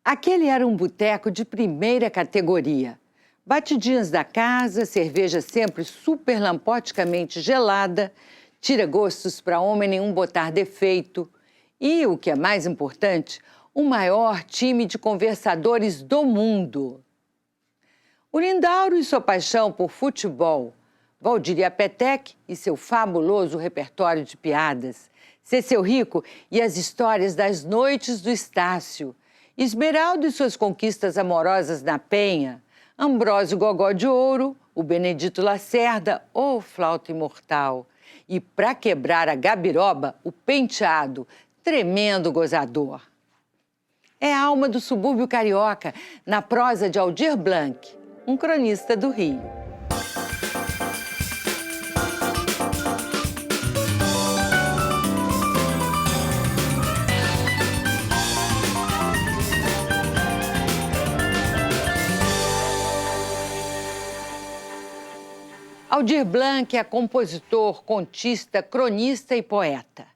Aquele era um boteco de primeira categoria. Batidinhas da casa, cerveja sempre super lampoticamente gelada, tira-gostos para homem nenhum botar defeito. E, o que é mais importante, o maior time de conversadores do mundo. O Lindauro e sua paixão por futebol, Valdir Apetec e seu fabuloso repertório de piadas, Ceceu Rico e as histórias das noites do Estácio, Esmeralda e suas conquistas amorosas na Penha, Ambrósio Gogó de Ouro, o Benedito Lacerda, o Flauta Imortal. E, para quebrar a gabiroba, o Penteado, tremendo gozador. É a alma do subúrbio carioca, na prosa de Aldir Blanc, um cronista do Rio. Aldir Blanc é compositor, contista, cronista e poeta.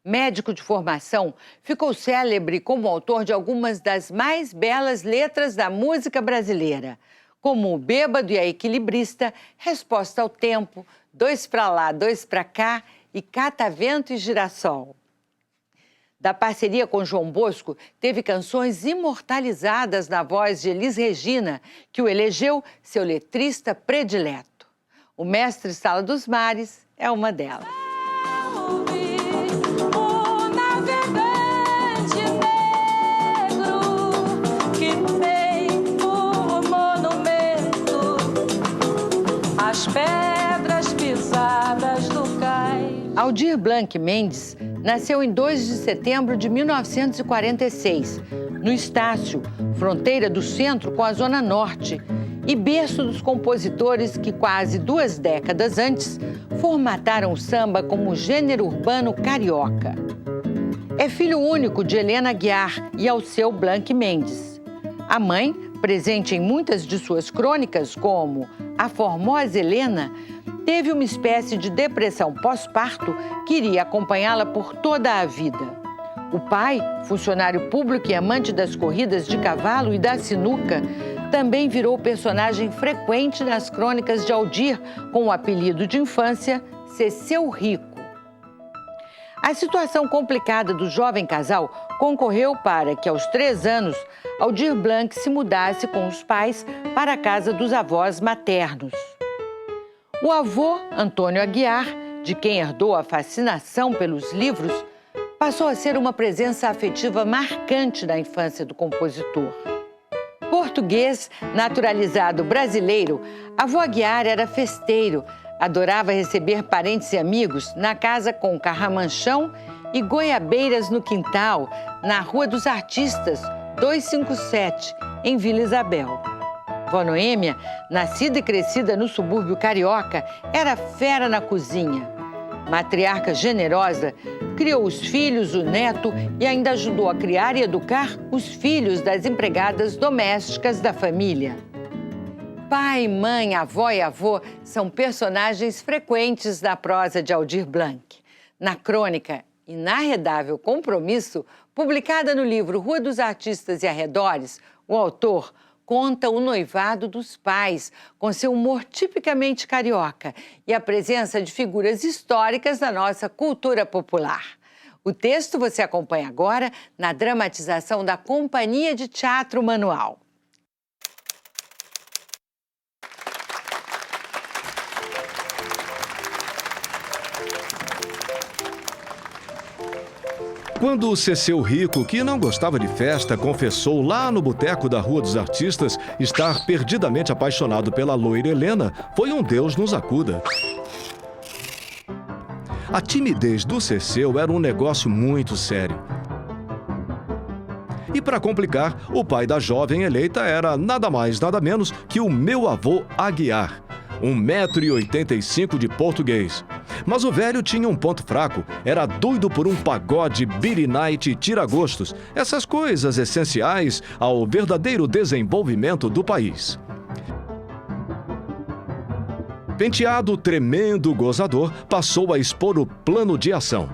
Médico de formação, ficou célebre como autor de algumas das mais belas letras da música brasileira, como O Bêbado e a Equilibrista, Resposta ao Tempo, Dois pra lá, dois pra cá e Catavento e Girassol. Da parceria com João Bosco, teve canções imortalizadas na voz de Elis Regina, que o elegeu seu letrista predileto. O Mestre Sala dos Mares é uma delas. O navegante negro que tem por monumento as pedras pisadas do cais. Aldir Blanc Mendes nasceu em 2 de setembro de 1946, no Estácio, fronteira do centro com a Zona Norte, e berço dos compositores que quase 2 décadas antes formataram o samba como gênero urbano carioca. É filho único de Helena Aguiar e Alceu Blanc Mendes. A mãe, presente em muitas de suas crônicas, como A Formosa Helena, teve uma espécie de depressão pós-parto que iria acompanhá-la por toda a vida. O pai, funcionário público e amante das corridas de cavalo e da sinuca, também virou personagem frequente nas crônicas de Aldir, com o apelido de infância Ceceu Rico. A situação complicada do jovem casal concorreu para que, aos 3 anos, Aldir Blanc se mudasse com os pais para a casa dos avós maternos. O avô, Antônio Aguiar, de quem herdou a fascinação pelos livros, passou a ser uma presença afetiva marcante na infância do compositor. Português, naturalizado brasileiro, avô Aguiar era festeiro, adorava receber parentes e amigos na casa com carramanchão e goiabeiras no quintal, na Rua dos Artistas, 257, em Vila Isabel. Vó Noêmia, nascida e crescida no subúrbio carioca, era fera na cozinha. Matriarca generosa, criou os filhos, o neto e ainda ajudou a criar e educar os filhos das empregadas domésticas da família. Pai, mãe, avó e avô são personagens frequentes da prosa de Aldir Blanc. Na crônica Inarredável Compromisso, publicada no livro Rua dos Artistas e Arredores, o autor conta o noivado dos pais, com seu humor tipicamente carioca e a presença de figuras históricas da nossa cultura popular. O texto você acompanha agora na dramatização da Companhia de Teatro Manual. Quando o Ceceu Rico, que não gostava de festa, confessou lá no boteco da Rua dos Artistas estar perdidamente apaixonado pela loira Helena, foi um Deus nos acuda. A timidez do Ceceu era um negócio muito sério. E para complicar, o pai da jovem eleita era nada mais, nada menos que o meu avô Aguiar, 1,85 m de português. Mas o velho tinha um ponto fraco, era doido por um pagode, Billy Night e tira-gostos, essas coisas essenciais ao verdadeiro desenvolvimento do país. Penteado, tremendo gozador, passou a expor o plano de ação.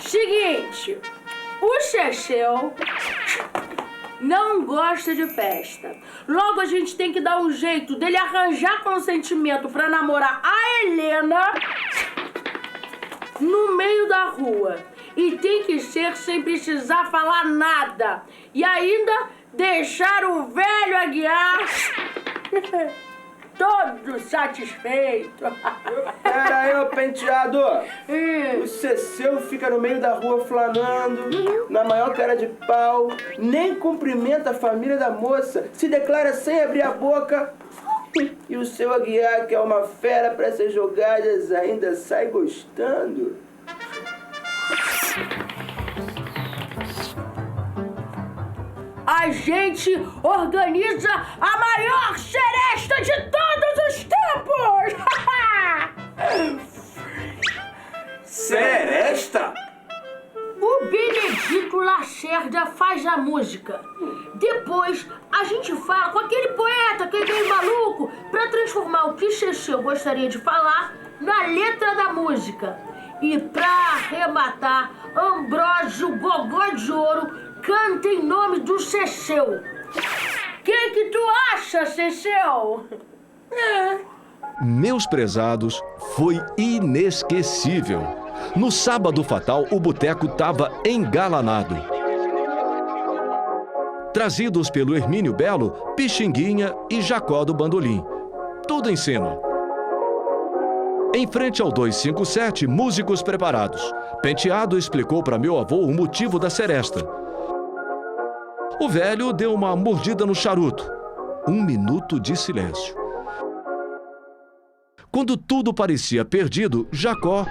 Seguinte, o Ceceu não gosta de festa. Logo a gente tem que dar um jeito dele arranjar consentimento pra namorar a Helena no meio da rua. E tem que ser sem precisar falar nada. E ainda deixar o velho Aguiar todo satisfeito. Pera aí, ô penteado. O Ceceu fica no meio da rua flanando, na maior cara de pau, nem cumprimenta a família da moça, se declara sem abrir a boca. E o seu Aguiar, que é uma fera pra essas jogadas, ainda sai gostando. A gente organiza a maior seresta de todos os tempos! Seresta? O Benedito Lacerda faz a música. Depois, a gente fala com aquele poeta que é meio maluco pra transformar o que Ceceu gostaria de falar na letra da música. E pra arrematar, Ambrósio Gogó de Ouro canta em nome do Ceceu. Que tu acha, Ceceu? Meus prezados, foi inesquecível. No sábado fatal, o boteco estava engalanado. Trazidos pelo Hermínio Belo, Pixinguinha e Jacó do Bandolim. Tudo em cima. Em frente ao 257, músicos preparados. Penteado explicou para meu avô o motivo da seresta. O velho deu uma mordida no charuto. 1 minuto de silêncio. Quando tudo parecia perdido, Jacó...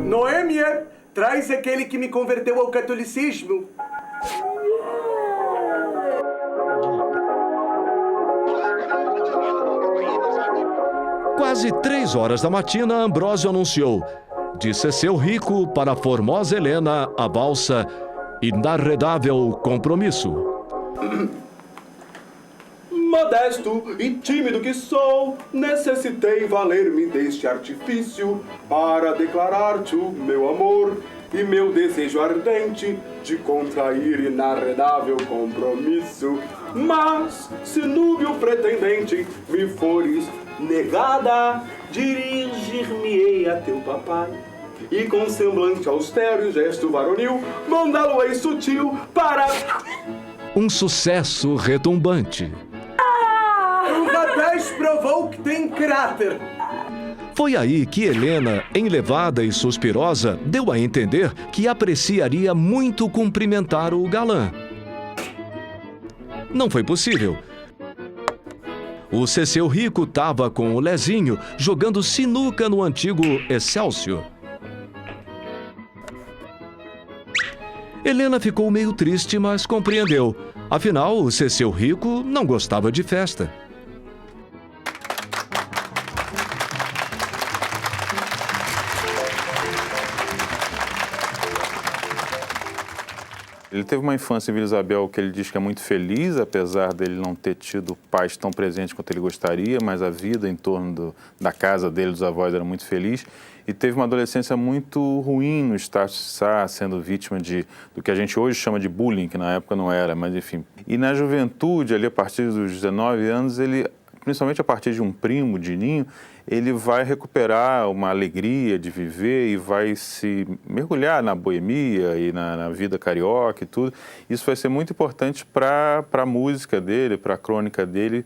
Noêmia, traz aquele que me converteu ao catolicismo. Quase 3 horas da matina, Ambrósio anunciou: de Ceceu Rico para a formosa Helena, a valsa Inarredável Compromisso. Modesto e tímido que sou, necessitei valer-me deste artifício para declarar-te o meu amor e meu desejo ardente de contrair inarredável compromisso. Mas, se núbio pretendente me fores negada, dirigir-me-ei a teu papai e com semblante austero e gesto varonil, mandá-lo-ei sutil para... Um sucesso retumbante. O rapaz provou que tem caráter. Foi aí que Helena, enlevada e suspirosa, deu a entender que apreciaria muito cumprimentar o galã. Não foi possível. O Ceceu Rico estava com o Lezinho jogando sinuca no antigo Excelsior. Helena ficou meio triste, mas compreendeu. Afinal, o Ceceu Rico não gostava de festa. Ele teve uma infância em Vila Isabel que ele diz que é muito feliz, apesar dele não ter tido pais tão presentes quanto ele gostaria, mas a vida em torno da casa dele, dos avós, era muito feliz. E teve uma adolescência muito ruim no Estácio de Sá, sendo vítima do que a gente hoje chama de bullying, que na época não era, mas enfim. E na juventude, ali a partir dos 19 anos, ele, principalmente a partir de um primo, Dininho, ele vai recuperar uma alegria de viver e vai se mergulhar na boemia e na vida carioca e tudo. Isso vai ser muito importante para a música dele, para a crônica dele,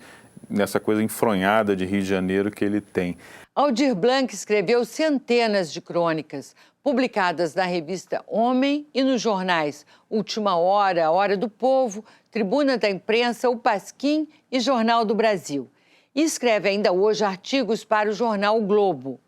nessa coisa enfronhada de Rio de Janeiro que ele tem. Aldir Blanc escreveu centenas de crônicas, publicadas na revista Homem e nos jornais Última Hora, Hora do Povo, Tribuna da Imprensa, O Pasquim e Jornal do Brasil. E escreve ainda hoje artigos para o jornal o Globo.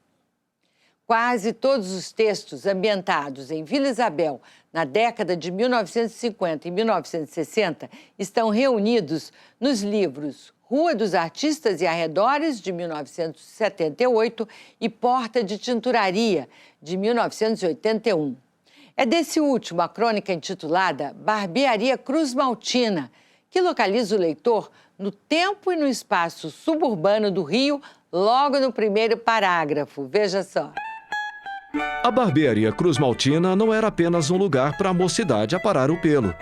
Quase todos os textos ambientados em Vila Isabel na década de 1950 e 1960 estão reunidos nos livros Rua dos Artistas e Arredores, de 1978, e Porta de Tinturaria, de 1981. É desse último a crônica intitulada Barbearia Cruz Maltina, que localiza o leitor no tempo e no espaço suburbano do Rio, logo no primeiro parágrafo. Veja só. A barbearia Cruz Maltina não era apenas um lugar para a mocidade aparar o pelo.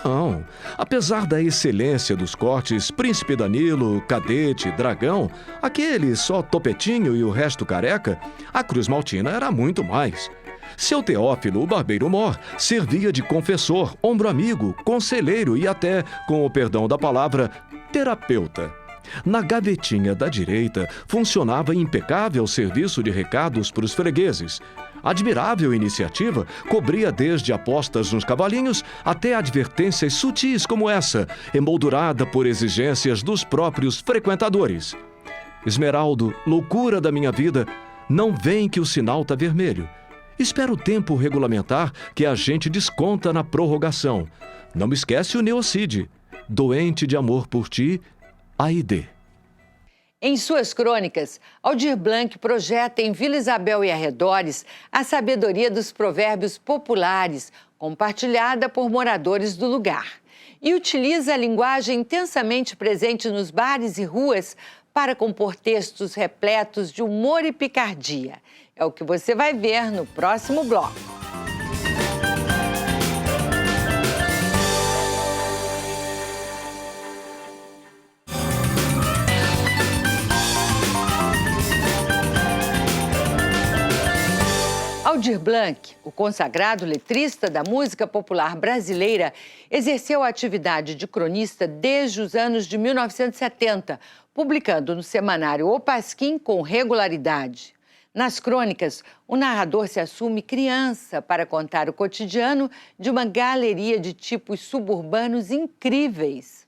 Não, apesar da excelência dos cortes Príncipe Danilo, Cadete, Dragão, aquele só topetinho e o resto careca, a Cruz Maltina era muito mais. Seu Teófilo, o barbeiro mor, servia de confessor, ombro amigo, conselheiro e até, com o perdão da palavra, terapeuta. Na gavetinha da direita funcionava impecável serviço de recados para os fregueses. Admirável iniciativa cobria desde apostas nos cavalinhos até advertências sutis como essa, emoldurada por exigências dos próprios frequentadores. Esmeraldo, loucura da minha vida, não vem que o sinal tá vermelho. Espera o tempo regulamentar que a gente desconta na prorrogação. Não esquece o Neocide. Doente de amor por ti, Aide. Em suas crônicas, Aldir Blanc projeta em Vila Isabel e arredores a sabedoria dos provérbios populares, compartilhada por moradores do lugar. E utiliza a linguagem intensamente presente nos bares e ruas para compor textos repletos de humor e picardia. É o que você vai ver no próximo bloco. Aldir Blanc, o consagrado letrista da música popular brasileira, exerceu a atividade de cronista desde os anos de 1970, publicando no semanário O Pasquim com regularidade. Nas crônicas, o narrador se assume criança para contar o cotidiano de uma galeria de tipos suburbanos incríveis.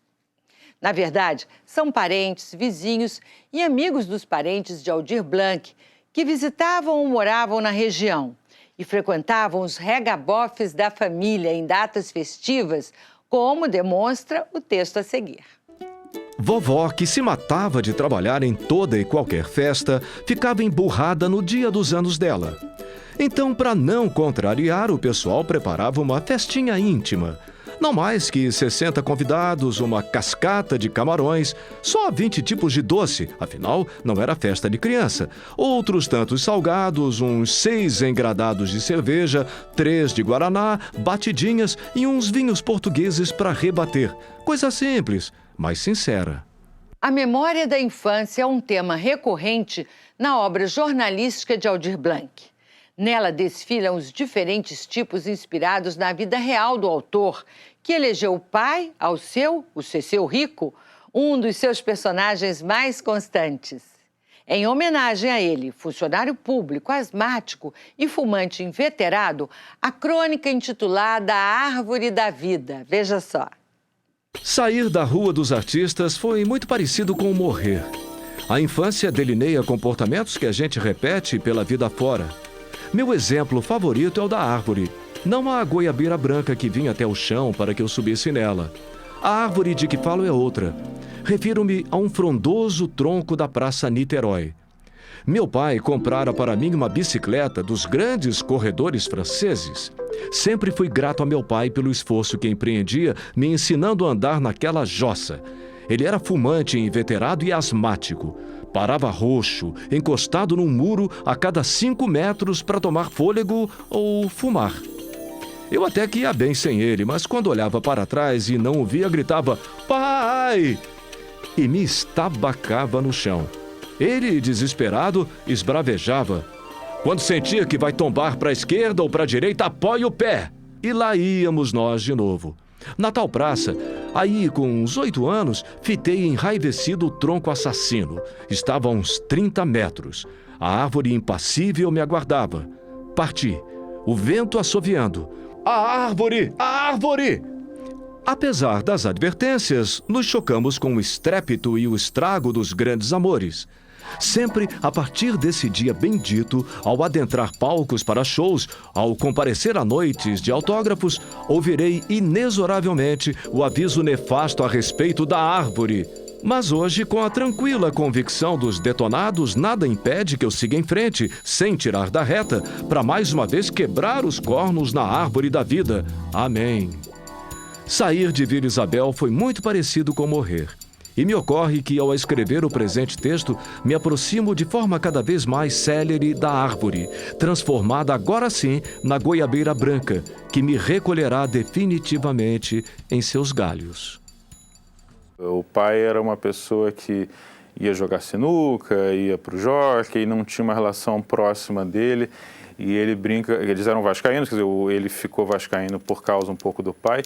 Na verdade, são parentes, vizinhos e amigos dos parentes de Aldir Blanc que visitavam ou moravam na região e frequentavam os regabofes da família em datas festivas, como demonstra o texto a seguir. Vovó, que se matava de trabalhar em toda e qualquer festa, ficava emburrada no dia dos anos dela. Então, para não contrariar, o pessoal preparava uma festinha íntima. Não mais que 60 convidados, uma cascata de camarões, só 20 tipos de doce, afinal, não era festa de criança. Outros tantos salgados, uns 6 engradados de cerveja, 3 de guaraná, batidinhas e uns vinhos portugueses para rebater. Coisa simples, mas sincera. A memória da infância é um tema recorrente na obra jornalística de Aldir Blanc. Nela desfilam os diferentes tipos inspirados na vida real do autor, que elegeu o pai, o Ceceu Rico, um dos seus personagens mais constantes. Em homenagem a ele, funcionário público, asmático e fumante inveterado, a crônica intitulada A Árvore da Vida. Veja só. Sair da Rua dos Artistas foi muito parecido com morrer. A infância delineia comportamentos que a gente repete pela vida fora. Meu exemplo favorito é o da árvore, não a goiabeira branca que vinha até o chão para que eu subisse nela. A árvore de que falo é outra. Refiro-me a um frondoso tronco da Praça Niterói. Meu pai comprara para mim uma bicicleta dos grandes corredores franceses. Sempre fui grato a meu pai pelo esforço que empreendia me ensinando a andar naquela jossa. Ele era fumante inveterado e asmático. Parava roxo, encostado num muro a cada 5 metros para tomar fôlego ou fumar. Eu até que ia bem sem ele, mas quando olhava para trás e não o via, gritava "Pai!" e me estabacava no chão. Ele, desesperado, esbravejava. Quando sentia que vai tombar para a esquerda ou para a direita, apoia o pé. E lá íamos nós de novo. Na tal praça, aí com uns 8 anos, fitei enraivecido o tronco assassino. Estava a uns 30 metros. A árvore impassível me aguardava. Parti, o vento assoviando. A árvore! A árvore! Apesar das advertências, nos chocamos com o estrépito e o estrago dos grandes amores. Sempre a partir desse dia bendito, ao adentrar palcos para shows, ao comparecer a noites de autógrafos, ouvirei inexoravelmente o aviso nefasto a respeito da árvore. Mas hoje, com a tranquila convicção dos detonados, nada impede que eu siga em frente, sem tirar da reta, para mais uma vez quebrar os cornos na árvore da vida. Amém. Sair de Vila Isabel foi muito parecido com morrer. E me ocorre que, ao escrever o presente texto, me aproximo de forma cada vez mais célere da árvore, transformada agora sim na goiabeira branca, que me recolherá definitivamente em seus galhos. O pai era uma pessoa que ia jogar sinuca, ia para o jockey, não tinha uma relação próxima dele. E ele brinca, eles eram vascaínos, quer dizer, ele ficou vascaíno por causa um pouco do pai,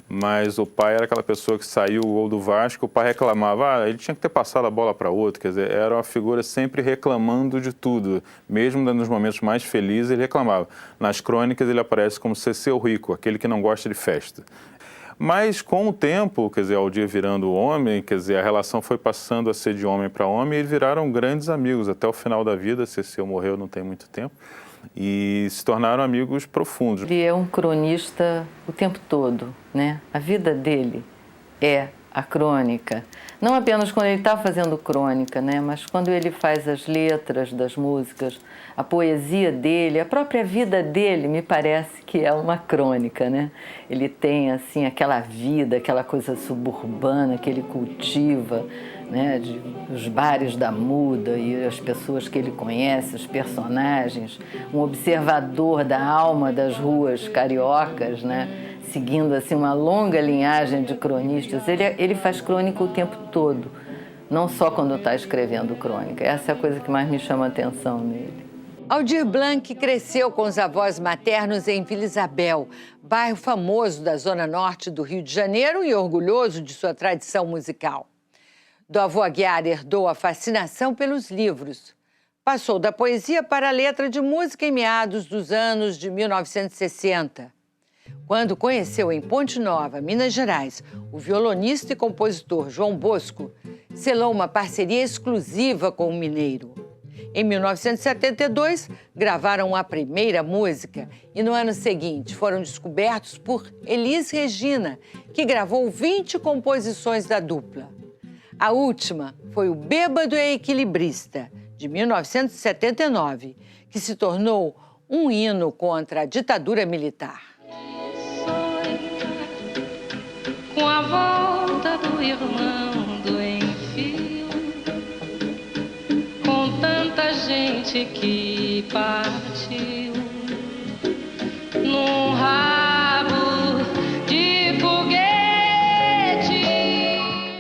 mas o pai era aquela pessoa que saiu o gol do Vasco, o pai reclamava, ele tinha que ter passado a bola para outro, quer dizer, era uma figura sempre reclamando de tudo, mesmo nos momentos mais felizes ele reclamava. Nas crônicas ele aparece como Ceceu Rico, aquele que não gosta de festa. Mas com o tempo, quer dizer, Aldir virando homem, quer dizer, a relação foi passando a ser de homem para homem e eles viraram grandes amigos até o final da vida. Ceceu morreu não tem muito tempo e se tornaram amigos profundos. Ele é um cronista o tempo todo, né? A vida dele é a crônica. Não apenas quando ele está fazendo crônica, né? Mas quando ele faz as letras das músicas, a poesia dele, a própria vida dele, me parece que é uma crônica, né? Ele tem, assim, aquela vida, aquela coisa suburbana que ele cultiva, né? Os bares da Muda e as pessoas que ele conhece, os personagens, um observador da alma das ruas cariocas, né? Seguindo assim uma longa linhagem de cronistas. Ele faz crônica o tempo todo, não só quando está escrevendo crônica. Essa é a coisa que mais me chama a atenção nele. Aldir Blanc cresceu com os avós maternos em Vila Isabel, bairro famoso da zona norte do Rio de Janeiro e orgulhoso de sua tradição musical. Do avô Aguiar herdou a fascinação pelos livros. Passou da poesia para a letra de música em meados dos anos de 1960. Quando conheceu em Ponte Nova, Minas Gerais, o violonista e compositor João Bosco, selou uma parceria exclusiva com o mineiro. Em 1972, gravaram a primeira música e no ano seguinte foram descobertos por Elis Regina, que gravou 20 composições da dupla. A última foi o Bêbado e Equilibrista, de 1979, que se tornou um hino contra a ditadura militar. Com a volta do irmão do Enfio, com tanta gente que partiu num rabo de foguete.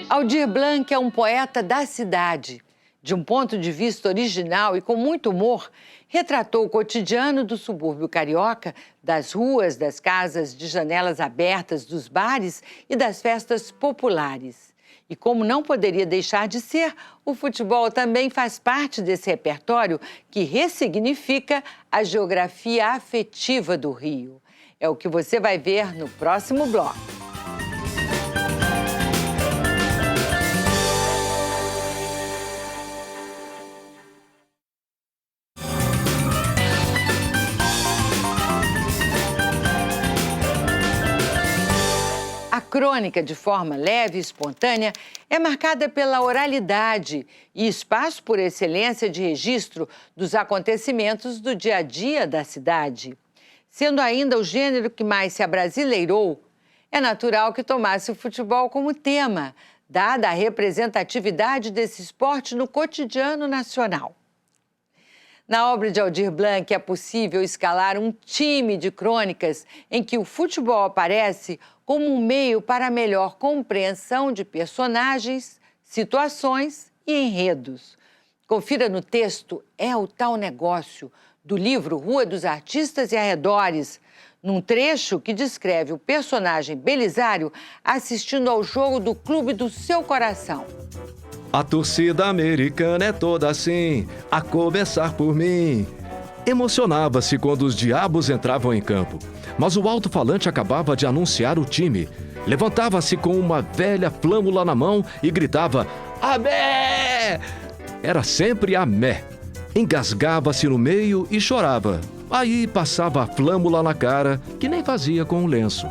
Aldir Blanc é um poeta da cidade. De um ponto de vista original e com muito humor, retratou o cotidiano do subúrbio carioca, das ruas, das casas de janelas abertas, dos bares e das festas populares. E como não poderia deixar de ser, o futebol também faz parte desse repertório que ressignifica a geografia afetiva do Rio. É o que você vai ver no próximo bloco. A crônica, de forma leve e espontânea, é marcada pela oralidade e espaço por excelência de registro dos acontecimentos do dia a dia da cidade. Sendo ainda o gênero que mais se abrasileirou, é natural que tomasse o futebol como tema, dada a representatividade desse esporte no cotidiano nacional. Na obra de Aldir Blanc é possível escalar um time de crônicas em que o futebol aparece como um meio para a melhor compreensão de personagens, situações e enredos. Confira no texto É o Tal Negócio, do livro Rua dos Artistas e Arredores, num trecho que descreve o personagem Belisário assistindo ao jogo do clube do seu coração. A torcida americana é toda assim, a começar por mim. Emocionava-se quando os diabos entravam em campo, mas o alto-falante acabava de anunciar o time. Levantava-se com uma velha flâmula na mão e gritava Amé! Era sempre Amé. Engasgava-se no meio e chorava. Aí passava a flâmula na cara, que nem fazia com o lenço.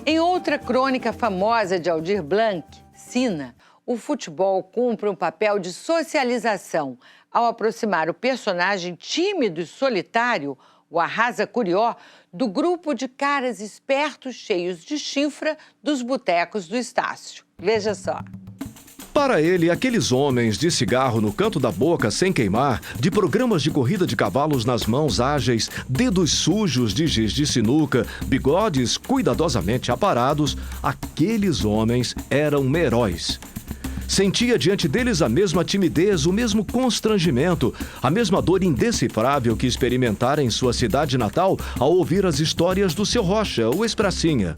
Em outra crônica famosa de Aldir Blanc, Sina, o futebol cumpre um papel de socialização ao aproximar o personagem tímido e solitário, o Arrasa Curió, do grupo de caras espertos cheios de chifra dos botecos do Estácio. Veja só. Para ele, aqueles homens de cigarro no canto da boca sem queimar, de programas de corrida de cavalos nas mãos ágeis, dedos sujos de giz de sinuca, bigodes cuidadosamente aparados, aqueles homens eram heróis. Sentia diante deles a mesma timidez, o mesmo constrangimento, a mesma dor indecifrável que experimentara em sua cidade natal ao ouvir as histórias do seu Rocha, o Expracinha.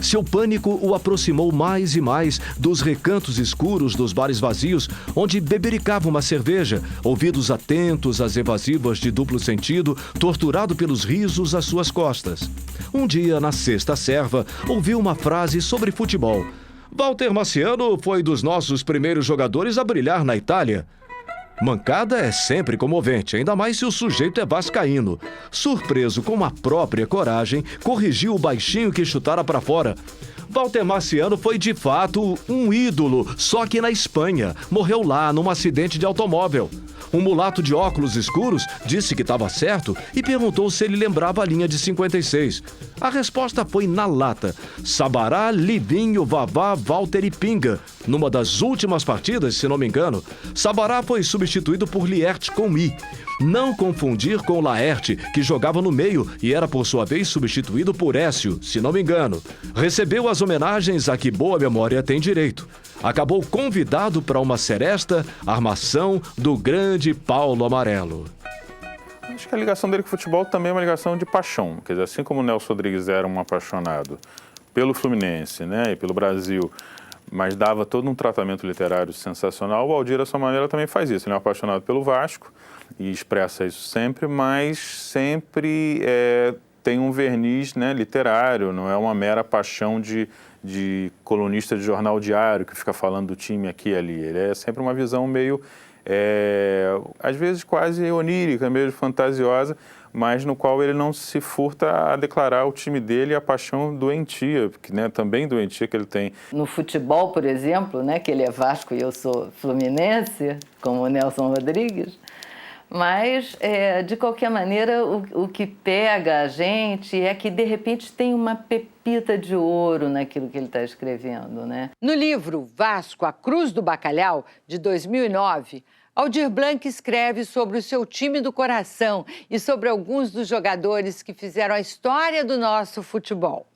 Seu pânico o aproximou mais e mais dos recantos escuros dos bares vazios, onde bebericava uma cerveja, ouvidos atentos às evasivas de duplo sentido, torturado pelos risos às suas costas. Um dia, na sexta serva, ouviu uma frase sobre futebol. Walter Marciano foi dos nossos primeiros jogadores a brilhar na Itália. Mancada é sempre comovente, ainda mais se o sujeito é vascaíno. Surpreso com a própria coragem, corrigiu o baixinho que chutara para fora. Walter Marciano foi de fato um ídolo, só que na Espanha. Morreu lá num acidente de automóvel. Um mulato de óculos escuros disse que estava certo e perguntou se ele lembrava a linha de 56. A resposta foi na lata. Sabará, Livinho, Vavá, Walter e Pinga. Numa das últimas partidas, se não me engano, Sabará foi substituído por Lierte com I. Não confundir com Laerte, que jogava no meio e era por sua vez substituído por Écio, se não me engano. Recebeu as homenagens a que boa memória tem direito. Acabou convidado para uma seresta armação do grande Paulo Amarelo. Acho que a ligação dele com o futebol também é uma ligação de paixão. Quer dizer, assim como o Nelson Rodrigues era um apaixonado pelo Fluminense, né, e pelo Brasil, mas dava todo um tratamento literário sensacional, o Aldir, à sua maneira, também faz isso. Ele é um apaixonado pelo Vasco e expressa isso sempre, mas sempre tem um verniz, né, literário, não é uma mera paixão de colunista de jornal diário que fica falando do time aqui e ali. Ele é sempre uma visão meio, às vezes quase onírica, meio fantasiosa, mas no qual ele não se furta a declarar o time dele e a paixão doentia, porque, né, também doentia que ele tem. No futebol, por exemplo, né, que ele é Vasco e eu sou Fluminense, como o Nelson Rodrigues, mas, de qualquer maneira, o que pega a gente é que, de repente, tem uma pepita de ouro naquilo que ele está escrevendo, né? No livro Vasco, a Cruz do Bacalhau, de 2009, Aldir Blanc escreve sobre o seu time do coração e sobre alguns dos jogadores que fizeram a história do nosso futebol.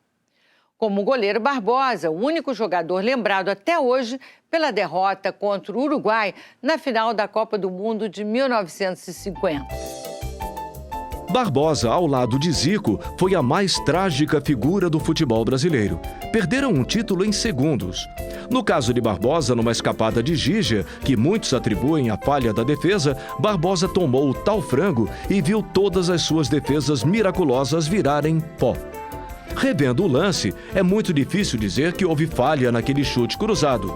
Como o goleiro Barbosa, o único jogador lembrado até hoje pela derrota contra o Uruguai na final da Copa do Mundo de 1950. Barbosa, ao lado de Zico, foi a mais trágica figura do futebol brasileiro. Perderam um título em segundos. No caso de Barbosa, numa escapada de Gígia, que muitos atribuem à falha da defesa, Barbosa tomou o tal frango e viu todas as suas defesas miraculosas virarem pó. Revendo o lance, é muito difícil dizer que houve falha naquele chute cruzado.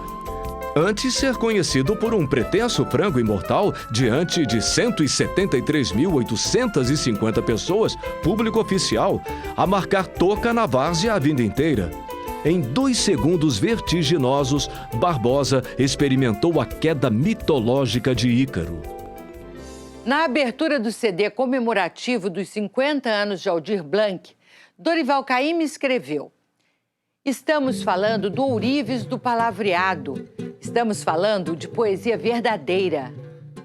Antes ser conhecido por um pretenso frango imortal diante de 173.850 pessoas, público oficial, a marcar toca na várzea a vida inteira. Em 2 segundos vertiginosos, Barbosa experimentou a queda mitológica de Ícaro. Na abertura do CD comemorativo dos 50 anos de Aldir Blanc, Dorival Caymmi escreveu: estamos falando do ourives do palavreado, estamos falando de poesia verdadeira.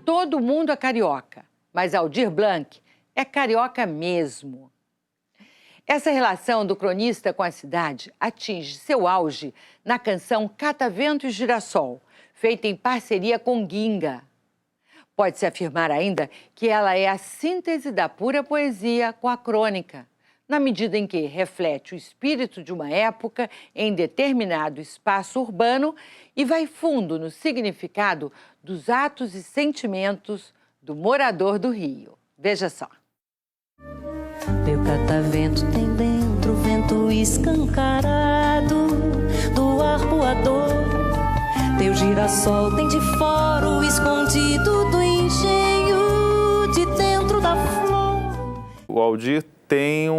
Todo mundo é carioca, mas Aldir Blanc é carioca mesmo. Essa relação do cronista com a cidade atinge seu auge na canção Catavento e Girassol, feita em parceria com Ginga. Pode-se afirmar ainda que ela é a síntese da pura poesia com a crônica, na medida em que reflete o espírito de uma época em determinado espaço urbano e vai fundo no significado dos atos e sentimentos do morador do Rio. Veja só. Meu catavento tem dentro vento escancarado do arpoador. Teu girassol tem de fora o escondido do engenho de dentro da flor. O Aldir tem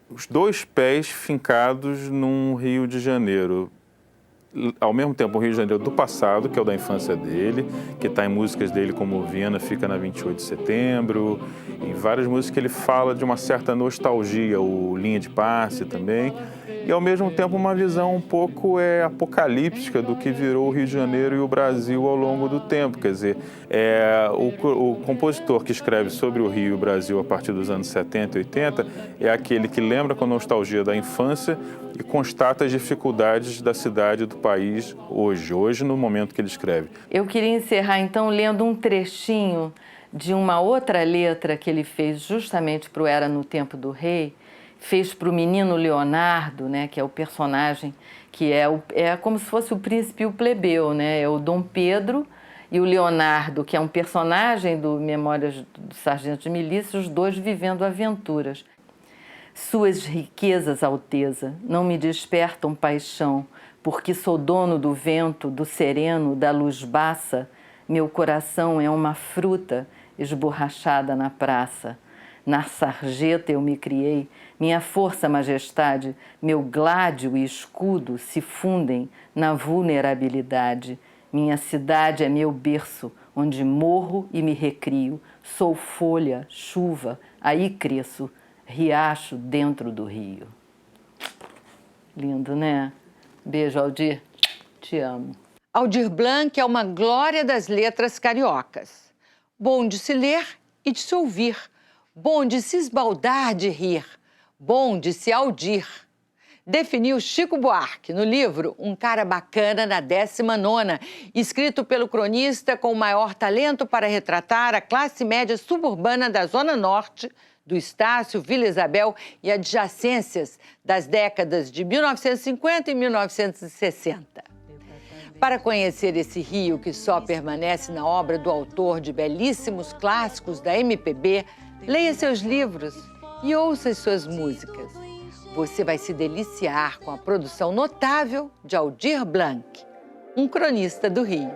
os 2 pés fincados num Rio de Janeiro. Ao mesmo tempo, o Rio de Janeiro do passado, que é o da infância dele, que está em músicas dele como Viena Fica na 28 de Setembro, em várias músicas que ele fala de uma certa nostalgia, o Linha de Passe também, e, ao mesmo tempo, uma visão um pouco apocalíptica do que virou o Rio de Janeiro e o Brasil ao longo do tempo. Quer dizer, o compositor que escreve sobre o Rio e o Brasil a partir dos anos 70 e 80 é aquele que lembra com nostalgia da infância e constata as dificuldades da cidade e do país hoje no momento que ele escreve. Eu queria encerrar, então, lendo um trechinho de uma outra letra que ele fez justamente para o Era no Tempo do Rei, fez para o menino Leonardo, né, que é o personagem que é como se fosse o príncipe e o plebeu, né? É o Dom Pedro e o Leonardo, que é um personagem do Memórias do Sargento de Milícia, os dois vivendo aventuras. Suas riquezas, Alteza, não me despertam paixão, porque sou dono do vento, do sereno, da luz baça. Meu coração é uma fruta esborrachada na praça. Na sarjeta eu me criei, minha força, majestade, meu gládio e escudo se fundem na vulnerabilidade. Minha cidade é meu berço, onde morro e me recrio. Sou folha, chuva, aí cresço, riacho dentro do rio. Lindo, né? Beijo, Aldir. Te amo. Aldir Blanc é uma glória das letras cariocas. Bom de se ler e de se ouvir. Bom de se esbaldar de rir. Bom de se audir. Definiu Chico Buarque no livro Um Cara Bacana na 19ª, escrito pelo cronista com o maior talento para retratar a classe média suburbana da Zona Norte, do Estácio, Vila Isabel e adjacências das décadas de 1950 e 1960. Para conhecer esse Rio que só permanece na obra do autor de belíssimos clássicos da MPB, leia seus livros e ouça as suas músicas. Você vai se deliciar com a produção notável de Aldir Blanc, um cronista do Rio.